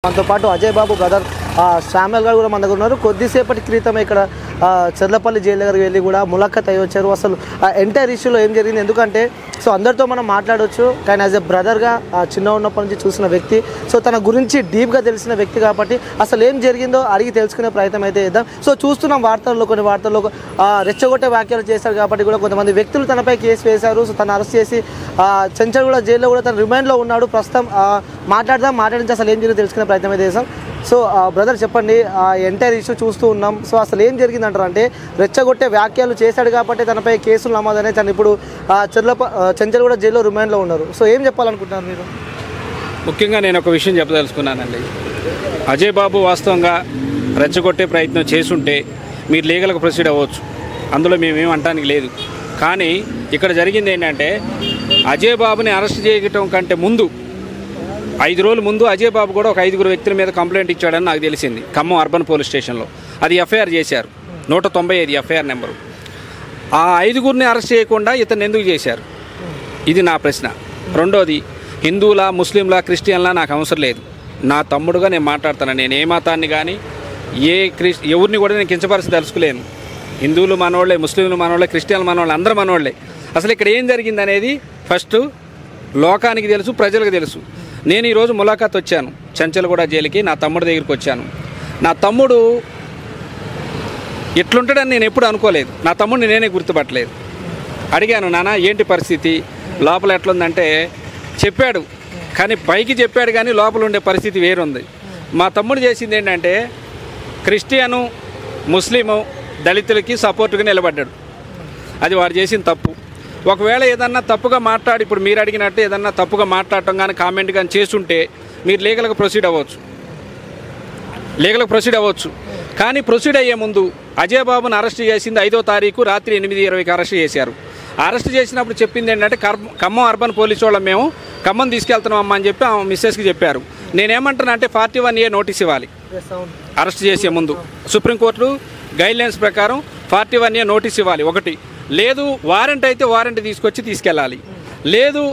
మనతో పాటు అజయ్ బాబు brother Samuel గారు కూడా మన దగ్గర ఉన్నారు. కొద్దిసేపటి క్రితమే ఇక్కడ చెర్లపల్లి జైలు దగ్గరికి వెళ్ళి కూడా ములాఖత్ అయ్యి వచ్చారు. అసలు ఎంటైర్ ఇష్యూలో ఏం జరిగింది, ఎందుకంటే సో అందరితో మనం మాట్లాడవచ్చు, కానీ యాజ్ ఎ బ్రదర్గా చిన్న ఉన్నప్పటి నుంచి చూసిన వ్యక్తి, సో తన గురించి డీప్గా తెలిసిన వ్యక్తి కాబట్టి అసలు ఏం జరిగిందో అడిగి తెలుసుకునే ప్రయత్నం అయితే చేద్దాం. సో చూస్తున్నాం కొన్ని వార్తల్లో రెచ్చగొట్టే వ్యాఖ్యలు చేశారు కాబట్టి కూడా కొంతమంది వ్యక్తులు తనపై కేసు వేశారు. సో తను అరెస్ట్ చేసి చెంచల్గూడ జైల్లో కూడా తన రిమాండ్లో ఉన్నాడు. ప్రస్తుతం మాట్లాడించి అసలు ఏం జరిగిందో తెలుసుకునే ప్రయత్నం అయితే చేస్తాం. సో బ్రదర్ చెప్పండి, ఎంటైర్ ఇష్యూ చూస్తూ ఉన్నాం. సో అసలు ఏం జరిగిందంటారు అంటే రెచ్చగొట్టే వ్యాఖ్యలు చేశాడు కాబట్టి తనపై కేసులు నమోదనే తను ఇప్పుడు చెంచల్గూడ జైల్లో రిమాండ్లో ఉన్నారు. సో ఏం చెప్పాలనుకుంటున్నారు మీరు? ముఖ్యంగా నేను ఒక విషయం చెప్పదలుచుకున్నానండి. అజయ్ బాబు వాస్తవంగా రెచ్చగొట్టే ప్రయత్నం చేసుంటే మీరు లీగల్గా ప్రొసీడ్ అవ్వచ్చు, అందులో మేమేం అంటానికి లేదు. కానీ ఇక్కడ జరిగింది ఏంటంటే అజయ్ బాబుని అరెస్ట్ చేయటం కంటే ముందు 5 రోజుల ముందు అజయ్ బాబు కూడా ఒక 5 వ్యక్తుల మీద కంప్లైంట్ ఇచ్చాడని నాకు తెలిసింది ఖమ్మం అర్బన్ పోలీస్ స్టేషన్లో. అది ఎఫ్ఐఆర్ చేశారు, 195 ఎఫ్ఐఆర్ నెంబరు. ఆ 5 అరెస్ట్ చేయకుండా ఇతను ఎందుకు చేశారు, ఇది నా ప్రశ్న. రెండోది, హిందువులా ముస్లింలా క్రిస్టియన్లా నాకు అవసరం లేదు, నా తమ్ముడుగా నేను మాట్లాడతాను. నేను ఏ మతాన్ని కానీ ఎవరిని కూడా నేను కించపరిచి తెలుసుకోలేను. హిందువులు మనోళ్ళే, ముస్లింలు మనోళ్ళే, క్రిస్టియన్లు మనోళ్ళే, అందరూ మనోళ్ళే. అసలు ఇక్కడ ఏం జరిగింది అనేది ఫస్ట్ లోకానికి తెలుసు, ప్రజలకు తెలుసు. నేను ఈరోజు ములాఖాత్ వచ్చాను చెంచల్గూడ జైలుకి, నా తమ్ముడి దగ్గరికి వచ్చాను. నా తమ్ముడు ఇట్లుంటాడని నేను ఎప్పుడు అనుకోలేదు. నా తమ్ముడిని నేనే గుర్తుపట్టలేదు. అడిగాను, నాన్న ఏంటి పరిస్థితి, లోపల ఎట్లుందంటే చెప్పాడు, కానీ పైకి చెప్పాడు కానీ లోపల ఉండే పరిస్థితి వేరుంది. మా తమ్ముడు చేసింది ఏంటంటే క్రిస్టియను, ముస్లిము, దళితులకి సపోర్టుగా నిలబడ్డాడు. అది వాడు చేసిన తప్పు. ఒకవేళ ఏదన్నా తప్పుగా మాట్లాడి, ఇప్పుడు మీరు అడిగినట్టు ఏదన్నా తప్పుగా మాట్లాడటం కానీ కామెంట్ కానీ చేస్తుంటే మీరు లీగల్గా ప్రొసీడ్ అవ్వచ్చు. కానీ ప్రొసీడ్ అయ్యే ముందు అజయ్ బాబుని అరెస్ట్ చేసింది 5వ తారీఖు రాత్రి 8:20కి అరెస్ట్ చేశారు. అరెస్ట్ చేసినప్పుడు చెప్పింది ఏంటంటే ఖమ్మం అర్బన్ పోలీసు వాళ్ళం మేము ఖమ్మం తీసుకెళ్తున్నాం అమ్మ అని చెప్పి ఆ మిస్సెస్కి చెప్పారు. నేనేమంటున్నా అంటే 41A నోటీస్ ఇవ్వాలి అరెస్ట్ చేసే ముందు. సుప్రీంకోర్టు గైడ్లైన్స్ ప్రకారం 41A నోటీస్ ఇవ్వాలి. ఒకటి, లేదు వారెంట్ అయితే వారెంట్ తీసుకెళ్ళాలి. లేదు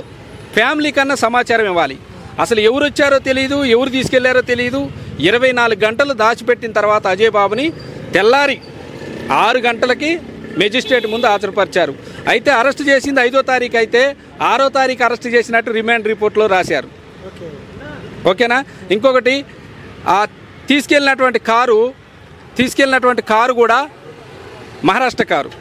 ఫ్యామిలీ కన్నా సమాచారం ఇవ్వాలి. అసలు ఎవరు వచ్చారో తెలియదు, ఎవరు తీసుకెళ్లారో తెలియదు. 24 గంటలు దాచిపెట్టిన తర్వాత అజయ్ బాబుని తెల్లారి 6 గంటలకి మెజిస్ట్రేట్ ముందు హాజరుపరిచారు. అయితే అరెస్ట్ చేసింది 5వ తారీఖు అయితే 6వ తారీఖు అరెస్ట్ చేసినట్టు రిమాండ్ రిపోర్ట్లో రాశారు. ఓకేనా? ఇంకొకటి, ఆ తీసుకెళ్ళినటువంటి కారు కూడా మహారాష్ట్ర కారు,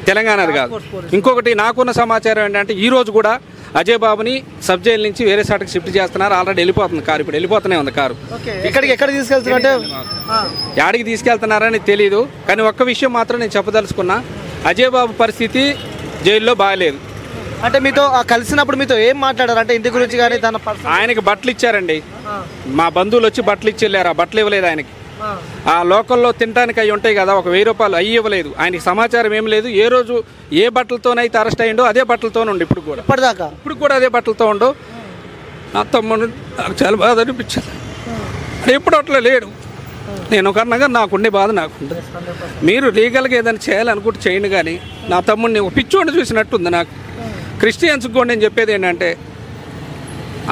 తెలంగాణది కాదు. ఇంకొకటి నాకున్న సమాచారం ఏంటంటే ఈరోజు కూడా అజయ్ బాబుని సబ్ జైలు నుంచి వేరే చోటకి షిఫ్ట్ చేస్తున్నారు. ఆల్రెడీ వెళ్ళిపోతుంది కారు, ఇప్పుడు వెళ్ళిపోతూనే ఉంది కారు. ఎక్కడ తీసుకెళ్తున్నట్టే యాడికి తీసుకెళ్తున్నారని తెలీదు. కానీ ఒక్క విషయం మాత్రం నేను చెప్పదలుచుకున్నా, అజయ్ బాబు పరిస్థితి జైల్లో బాగాలేదు. అంటే మీతో కలిసినప్పుడు మీతో ఏం మాట్లాడారు అంటే ఇంటి గురించి కానీ ఆయనకి బట్టలు ఇచ్చారండి. మా బంధువులు వచ్చి బట్టలు ఇచ్చి వెళ్ళారు. ఆ బట్టలు ఇవ్వలేదు ఆయనకి. ఆ లోకల్లో తినడానికి అవి ఉంటాయి కదా, ఒక 1000 రూపాయలు అవి ఇవ్వలేదు. ఆయనకి సమాచారం ఏం లేదు. ఏ రోజు ఏ బట్టలతోనైతే అరెస్ట్ అయ్యిండో అదే బట్టలతోనే ఉండు. ఇప్పుడు కూడా అదే బట్టలతో ఉండు. నా తమ్ముడు నాకు చాలా బాధ అనిపించింది. ఎప్పుడు అట్లా లేడు. నేను కారణంగా నాకుండే బాధ నాకుంటుంది. మీరు లీగల్గా ఏదైనా చేయాలనుకుంటే చేయండి, కానీ నా తమ్ముడిని ఒక పిచ్చోడిని చూసినట్టుంది నాకు. క్రిస్టియన్స్కి కూడా నేను చెప్పేది ఏంటంటే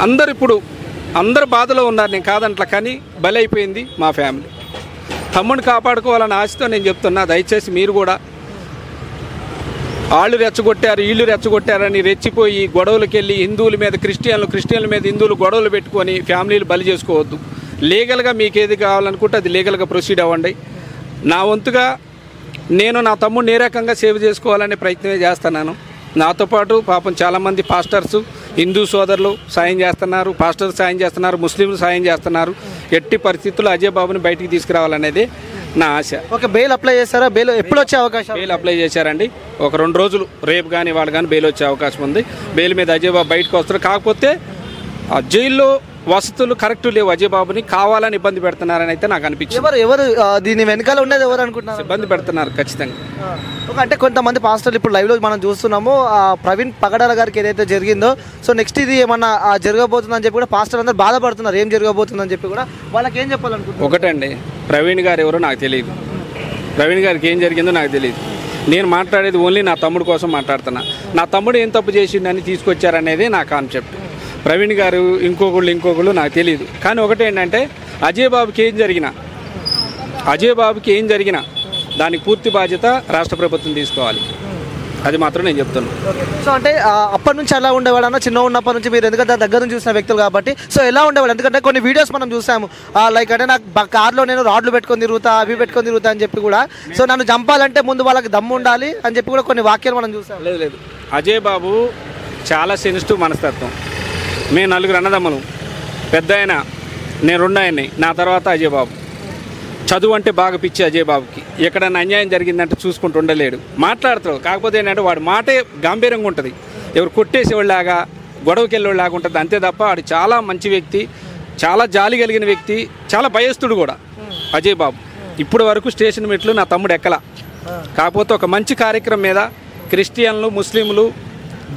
అందరు బాధలో ఉన్నారు, నేను కాదంట్లా, కానీ బలైపోయింది మా ఫ్యామిలీ. తమ్ముడిని కాపాడుకోవాలని ఆశతో నేను చెప్తున్నా, దయచేసి మీరు కూడా వాళ్ళు రెచ్చగొట్టారు వీళ్ళు రెచ్చగొట్టారని రెచ్చిపోయి గొడవలకు వెళ్ళి క్రిస్టియన్ల మీద హిందువులు గొడవలు పెట్టుకొని ఫ్యామిలీలు బలి చేసుకోవద్దు. లీగల్గా మీకు ఏది కావాలనుకుంటే అది లీగల్గా ప్రొసీడ్ అవ్వండి. నా వంతుగా నేను నా తమ్ముడిని ఏ రకంగా సేవ్ చేసుకోవాలనే ప్రయత్నమే చేస్తున్నాను. నాతో పాటు పాపం చాలామంది పాస్టర్స్, హిందూ సోదరులు సాయం చేస్తున్నారు, పాస్టర్స్ సాయం చేస్తున్నారు, ముస్లింలు సాయం చేస్తున్నారు. ఎట్టి పరిస్థితుల్లో అజయ్ బాబుని బయటికి తీసుకురావాలనేది నా ఆశ. ఒక బెయిల్ అప్లై చేస్తారా? బెయిల్ ఎప్పుడు వచ్చే అవకాశం? బెయిల్ అప్లై చేశారండి. ఒక 2 రోజులు, రేపు కానీ వాళ్ళు కానీ బెయిల్ వచ్చే అవకాశం ఉంది. బెయిల్ మీద అజయ్ బాబు బయటకు వస్తారు. కాకపోతే ఆ జైల్లో వసతులు కరెక్ట్ లేవు. అజయ్ బాబుని కావాలని ఇబ్బంది పెడుతున్నారని అయితే నాకు అనిపించింది. ఎవరు దీని వెనకాల ఉండేది ఎవరు అనుకుంటున్నారు? ఇబ్బంది పెడుతున్నారు ఖచ్చితంగా. అంటే కొంతమంది పాస్టర్లు ఇప్పుడు లైవ్లో మనం చూస్తున్నాము, ప్రవీణ్ పగడాల గారికి ఏదైతే జరిగిందో, సో నెక్స్ట్ ఇది ఏమన్నా జరగబోతుందని చెప్పి కూడా పాస్టర్ అందరూ బాధపడుతున్నారు. ఏం జరగబోతుందని చెప్పి కూడా వాళ్ళకి ఏం చెప్పాలనుకుంటున్నారు? ఒకటండి, ప్రవీణ్ గారు ఎవరో నాకు తెలియదు. ప్రవీణ్ గారికి ఏం జరిగిందో నాకు తెలియదు. నేను మాట్లాడేది ఓన్లీ నా తమ్ముడు కోసం మాట్లాడుతున్నా. నా తమ్ముడు ఏం తప్పు చేసిండని తీసుకొచ్చారనేది నా కాన్సెప్ట్. ప్రవీణ్ గారు ఇంకొకళ్ళు నాకు తెలియదు. కానీ ఒకటేంటంటే అజయ్ బాబుకి ఏం జరిగినా దానికి పూర్తి బాధ్యత రాష్ట్ర ప్రభుత్వం తీసుకోవాలి. అది మాత్రం నేను చెప్తున్నాను. సో అంటే అప్పటి నుంచి ఎలా ఉండేవాడు అన్న, చిన్న ఉన్నప్పటి నుంచి మీరు ఎందుకంటే దగ్గర నుంచి చూసిన వ్యక్తులు కాబట్టి, సో ఎలా ఉండేవాడు? ఎందుకంటే కొన్ని వీడియోస్ మనం చూసాము, లైక్ అంటే నాకు కార్లో నేను రాడ్లు పెట్టుకొని తిరుగుతా, అవి పెట్టుకొని తిరుగుతా అని చెప్పి కూడా, సో నన్ను చంపాలంటే ముందు వాళ్ళకి దమ్ము ఉండాలి అని చెప్పి కూడా కొన్ని వాక్యాలు మనం చూసాం. లేదు, అజయ్ బాబు చాలా సెన్సిటివ్ మనస్తత్వం. మేము 4 అన్నదమ్ములు, పెద్ద ఆయన, నేను 2 ఆయన్ని, నా తర్వాత అజయ్ బాబు. చదువు అంటే బాగా పిచ్చి అజయ్ బాబుకి. ఎక్కడన్నా అన్యాయం జరిగిందంటే చూసుకుంటూ ఉండలేడు, మాట్లాడతాడు. కాకపోతే ఏంటంటే వాడి మాటే గాంభీర్యంగా ఉంటుంది, ఎవరు కొట్టేసేవాళ్ళలాగా గొడవకి వెళ్ళేవాళ్ళలాగా ఉంటుంది, అంతే తప్ప వాడు చాలా మంచి వ్యక్తి, చాలా జాలి కలిగిన వ్యక్తి, చాలా భయస్తుడు కూడా అజయ్ బాబు. ఇప్పటి వరకు స్టేషన్ మెట్లు నా తమ్ముడు ఎక్కల. కాకపోతే ఒక మంచి కార్యక్రమం మీద క్రిస్టియన్లు, ముస్లింలు,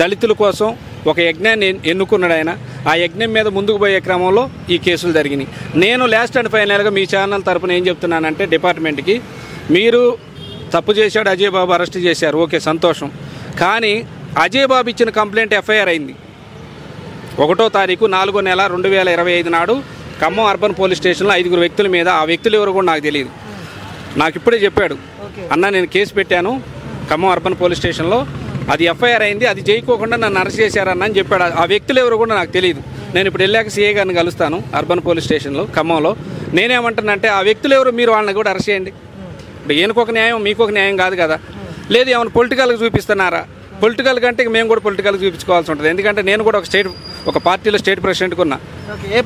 దళితుల కోసం ఒక యజ్ఞాన్ని ఎన్నుకున్నాడు ఆయన. ఆ యజ్ఞం మీద ముందుకు పోయే క్రమంలో ఈ కేసులు జరిగినాయి. నేను లాస్ట్ అండ్ ఫైనల్గా మీ ఛానల్ తరపున ఏం చెప్తున్నానంటే, డిపార్ట్మెంట్కి, మీరు తప్పు చేశాడు, అజయ్ బాబు అరెస్ట్ చేశారు, ఓకే సంతోషం. కానీ అజయ్ బాబు ఇచ్చిన కంప్లైంట్ ఎఫ్ఐఆర్ అయింది 1వ తారీఖు 4వ నెల 2025 నాడు ఖమ్మం అర్బన్ పోలీస్ స్టేషన్లో 5 వ్యక్తుల మీద. ఆ వ్యక్తులు ఎవరు కూడా నాకు తెలియదు. నాకు ఇప్పుడే చెప్పాడు, అన్న నేను కేసు పెట్టాను ఖమ్మం అర్బన్ పోలీస్ స్టేషన్లో, అది ఎఫ్ఐఆర్ అయింది, అది చేయకోకుండా నన్ను అరెస్ట్ చేశారన్న అని చెప్పాడు. ఆ వ్యక్తులు ఎవరు కూడా నాకు తెలియదు. నేను ఇప్పుడు వెళ్ళాక సిఐ గారిని కలుస్తాను అర్బన్ పోలీస్ స్టేషన్లో ఖమ్మంలో. నేనేమంటానంటే ఆ వ్యక్తులు ఎవరు, మీరు వాళ్ళని కూడా అరెస్ట్ చేయండి. ఇప్పుడు ఈయనకొక న్యాయం మీకొక న్యాయం కాదు కదా. లేదు ఏమైనా పొలిటికల్గా చూపిస్తున్నారా? పొలిటికల్ కంటే మేము కూడా పొలిటికల్గా చూపించుకోవాల్సి ఉంటుంది. ఎందుకంటే నేను కూడా ఒక పార్టీలో స్టేట్ ప్రెసిడెంట్గా ఉన్నా. ఏ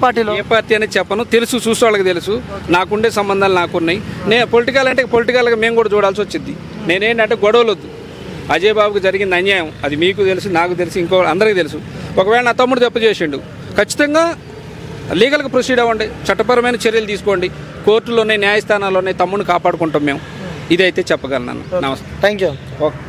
పార్టీ అనేది చెప్పను, తెలుసు, చూసే వాళ్ళకి తెలుసు, నాకుండే సంబంధాలు నాకున్నాయి. పొలిటికల్ అంటే పొలిటికల్గా మేము కూడా చూడాల్సి వచ్చింది. నేనేంటంటే గొడవలు వద్దు. అజయ్ బాబుకి జరిగింది అన్యాయం, అది మీకు తెలుసు, నాకు తెలుసు, ఇంకో అందరికీ తెలుసు. ఒకవేళ నా తమ్ముడు తప్పు చేసిండు, ఖచ్చితంగా లీగల్గా ప్రొసీడ్ అవ్వండి, చట్టపరమైన చర్యలు తీసుకోండి. కోర్టులోనే, న్యాయస్థానాల్లోనే తమ్ముడిని కాపాడుకుంటాం మేము. ఇదైతే చెప్పగలను. నమస్తే, థ్యాంక్ యూ. ఓకే.